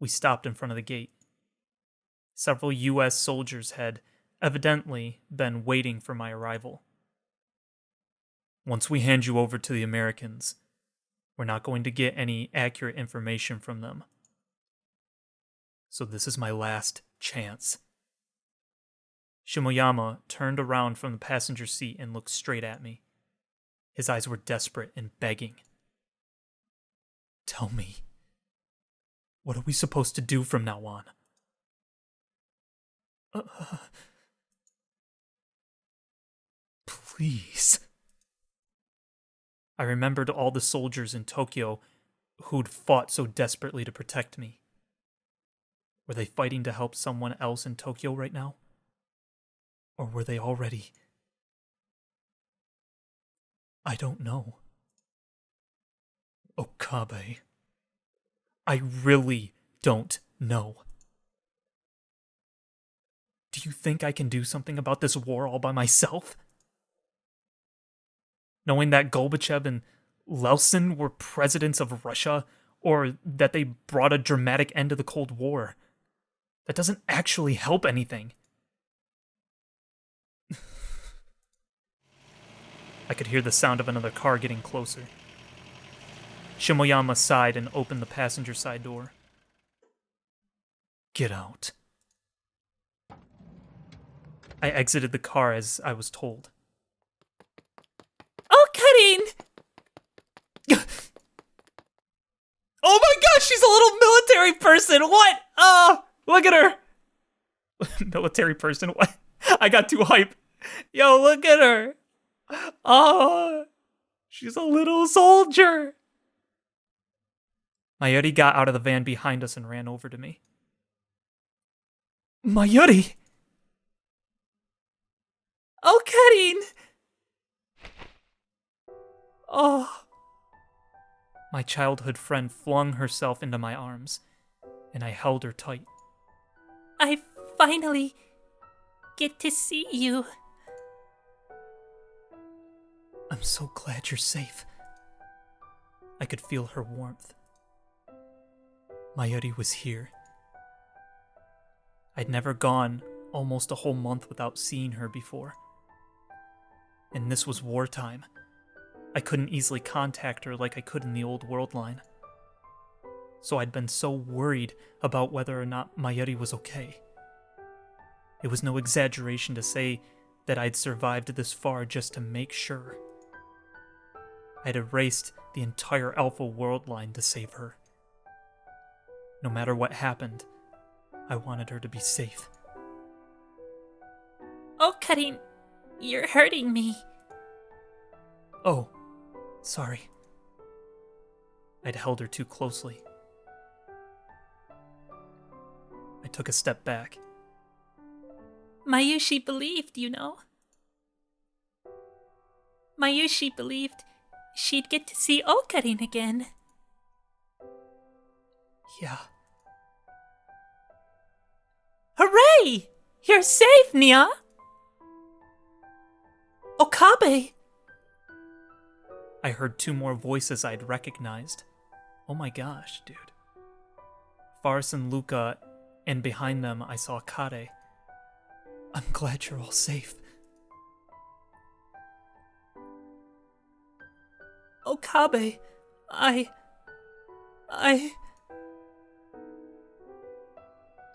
We stopped in front of the gate. Several US soldiers had evidently been waiting for my arrival. Once we hand you over to the Americans, we're not going to get any accurate information from them. So this is my last chance. Shimoyama turned around from the passenger seat and looked straight at me. His eyes were desperate and begging. Tell me, what are we supposed to do from now on? Please. I remembered all the soldiers in Tokyo who'd fought so desperately to protect me. Were they fighting to help someone else in Tokyo right now? Or were they already... I don't know. Okabe. I really don't know. Do you think I can do something about this war all by myself? Knowing that Gorbachev and Yeltsin were presidents of Russia, or that they brought a dramatic end to the Cold War, that doesn't actually help anything. I could hear the sound of another car getting closer. Shimoyama sighed and opened the passenger side door. Get out. I exited the car as I was told. Oh, Karin! Oh my gosh, she's a little military person! What? Look at her! Military person, what? I got too hype. Yo, look at her! Oh, she's a little soldier! Mayuri got out of the van behind us and ran over to me. Mayuri! Oh, Karin! Oh. My childhood friend flung herself into my arms, and I held her tight. I finally get to see you. I'm so glad you're safe. I could feel her warmth. Mayuri was here. I'd never gone almost a whole month without seeing her before. And this was wartime. I couldn't easily contact her like I could in the old world line. So I'd been so worried about whether or not Mayuri was okay. It was no exaggeration to say that I'd survived this far just to make sure. I'd erased the entire Alpha world line to save her. No matter what happened, I wanted her to be safe. Oh, Karin, you're hurting me. Oh, sorry. I'd held her too closely. I took a step back. Mayushi believed, you know. Mayushi believed she'd get to see Okarin again. Yeah. Hooray! You're safe, Nya! Okabe! I heard two more voices I'd recognized. Oh my gosh, dude. Faris and Luca, and behind them I saw Kade. I'm glad you're all safe. Okabe,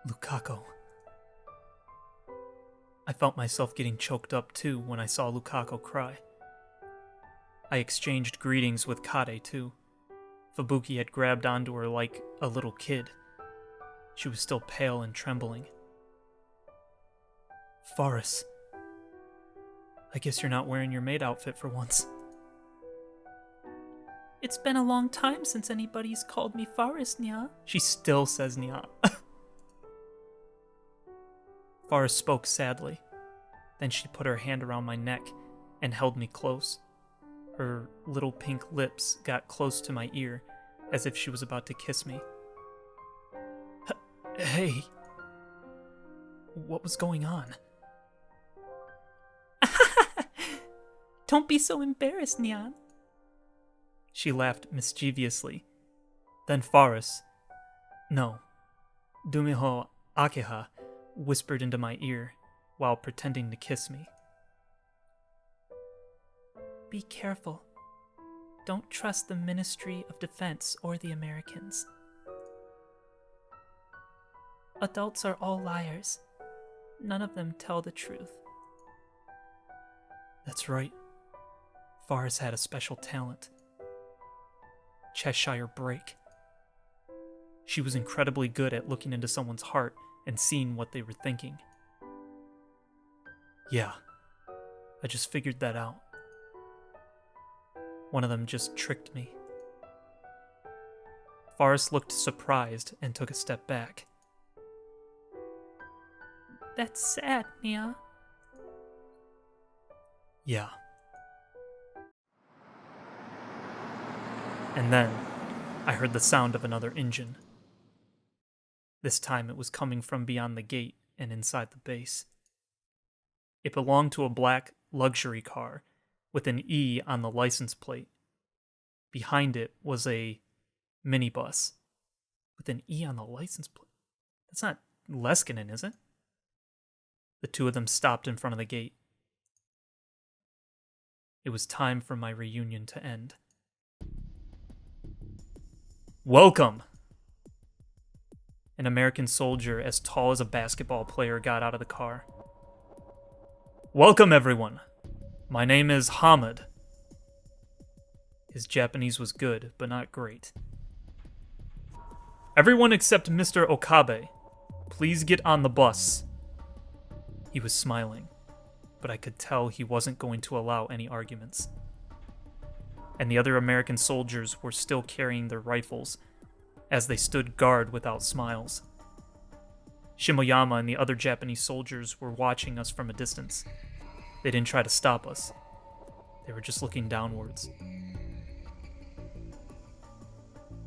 Lukaku. I felt myself getting choked up too when I saw Lukaku cry. I exchanged greetings with Kade too. Fubuki had grabbed onto her like a little kid. She was still pale and trembling. Faris. I guess you're not wearing your maid outfit for once. It's been a long time since anybody's called me Faris, Nya. She still says Nya. Faris spoke sadly. Then she put her hand around my neck and held me close. Her little pink lips got close to my ear, as if she was about to kiss me. Hey. What was going on? Don't be so embarrassed, Nyan. She laughed mischievously. Then Faris, no, Dumiho Akeha, whispered into my ear while pretending to kiss me. Be careful. Don't trust the Ministry of Defense or the Americans. Adults are all liars. none of them tell the truth. That's right. Faris had a special talent. Cheshire break. She was incredibly good at looking into someone's heart and seeing what they were thinking. Yeah, I just figured that out. One of them just tricked me. Faris looked surprised and took a step back. That's sad, Mia. Yeah. And then, I heard the sound of another engine. This time it was coming from beyond the gate and inside the base. It belonged to a black luxury car with an E on the license plate. Behind it was a minibus with an E on the license plate. That's not Leskinen, is it? The two of them stopped in front of the gate. It was time for my reunion to end. Welcome! An American soldier as tall as a basketball player got out of the car. Welcome, everyone. My name is Hamid. His Japanese was good, but not great. Everyone except Mr. Okabe, please get on the bus. He was smiling, but I could tell he wasn't going to allow any arguments. And the other American soldiers were still carrying their rifles, as they stood guard without smiles. Shimoyama and the other Japanese soldiers were watching us from a distance. They didn't try to stop us. They were just looking downwards.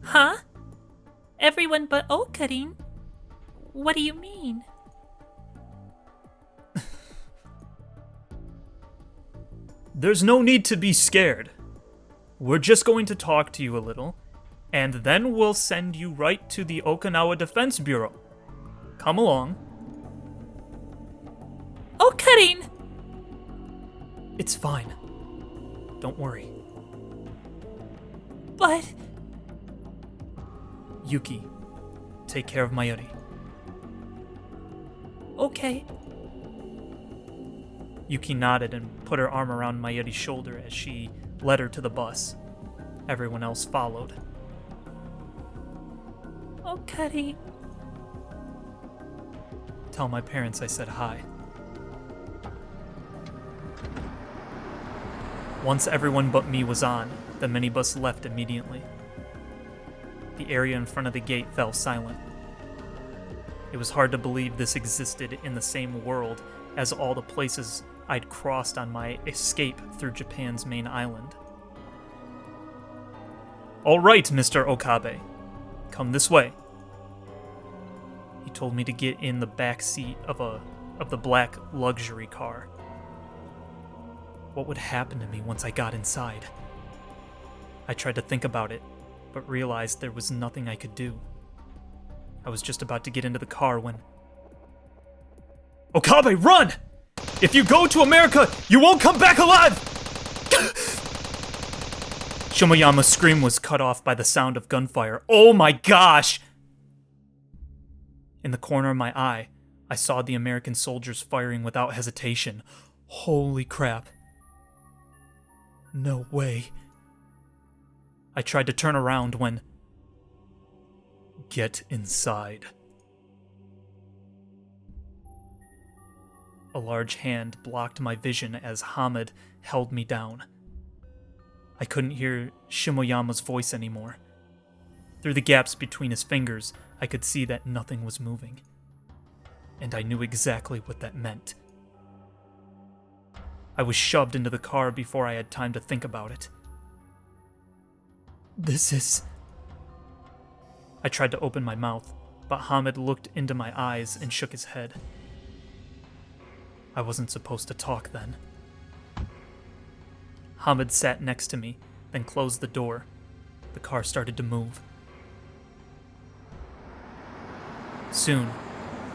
Huh? Everyone but Okarin? What do you mean? There's no need to be scared. We're just going to talk to you a little, and then we'll send you right to the Okinawa Defense Bureau. Come along. Okarin! It's fine. Don't worry. But... Yuki, take care of Mayuri. Okay. Yuki nodded and put her arm around Mayuri's shoulder as she led her to the bus. Everyone else followed. Okarin. Tell my parents I said hi. Once everyone but me was on, the minibus left immediately. The area in front of the gate fell silent. It was hard to believe this existed in the same world as all the places I'd crossed on my escape through Japan's main island. All right, Mr. Okabe. Come this way. He told me to get in the back seat of the black luxury car. What would happen to me once I got inside? I tried to think about it, but realized there was nothing I could do. I was just about to get into the car when... Okabe, run! If you go to America, you won't come back alive! Shimoyama's scream was cut off by the sound of gunfire. Oh my gosh! In the corner of my eye, I saw the American soldiers firing without hesitation. Holy crap. No way. I tried to turn around when... Get inside. A large hand blocked my vision as Hamid held me down. I couldn't hear Shimoyama's voice anymore. Through the gaps between his fingers, I could see that nothing was moving. And I knew exactly what that meant. I was shoved into the car before I had time to think about it. This is... I tried to open my mouth, but Hamid looked into my eyes and shook his head. I wasn't supposed to talk then. Hamid sat next to me, then closed the door. The car started to move. Soon,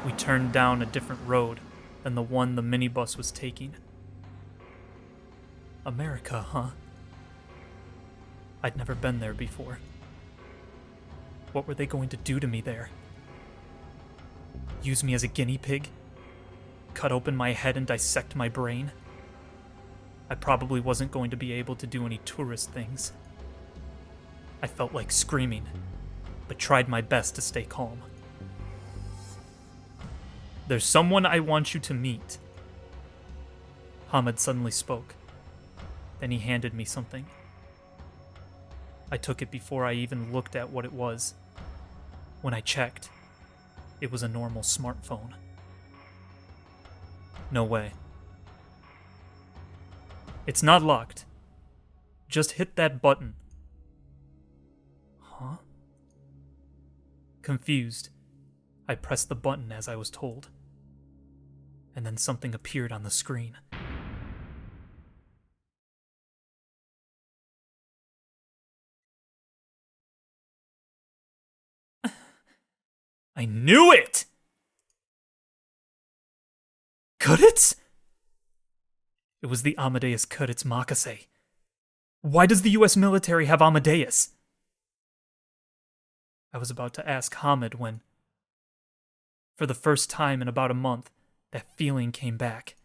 we turned down a different road than the one the minibus was taking. America, huh? I'd never been there before. What were they going to do to me there? Use me as a guinea pig? cut open my head and dissect my brain. I probably wasn't going to be able to do any tourist things. I felt like screaming, but tried my best to stay calm. "There's someone I want you to meet." Hamid suddenly spoke. Then he handed me something. I took it before I even looked at what it was. When I checked, it was a normal smartphone. "No way." "It's not locked. Just hit that button." "Huh?" Confused, I pressed the button as I was told. And then something appeared on the screen. I knew it! Cudits? It was the Amadeus Cudits Makase. Why does the US military have Amadeus? I was about to ask Hamid when, for the first time in about a month, that feeling came back.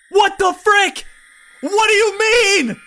"What the frick? What do you mean?"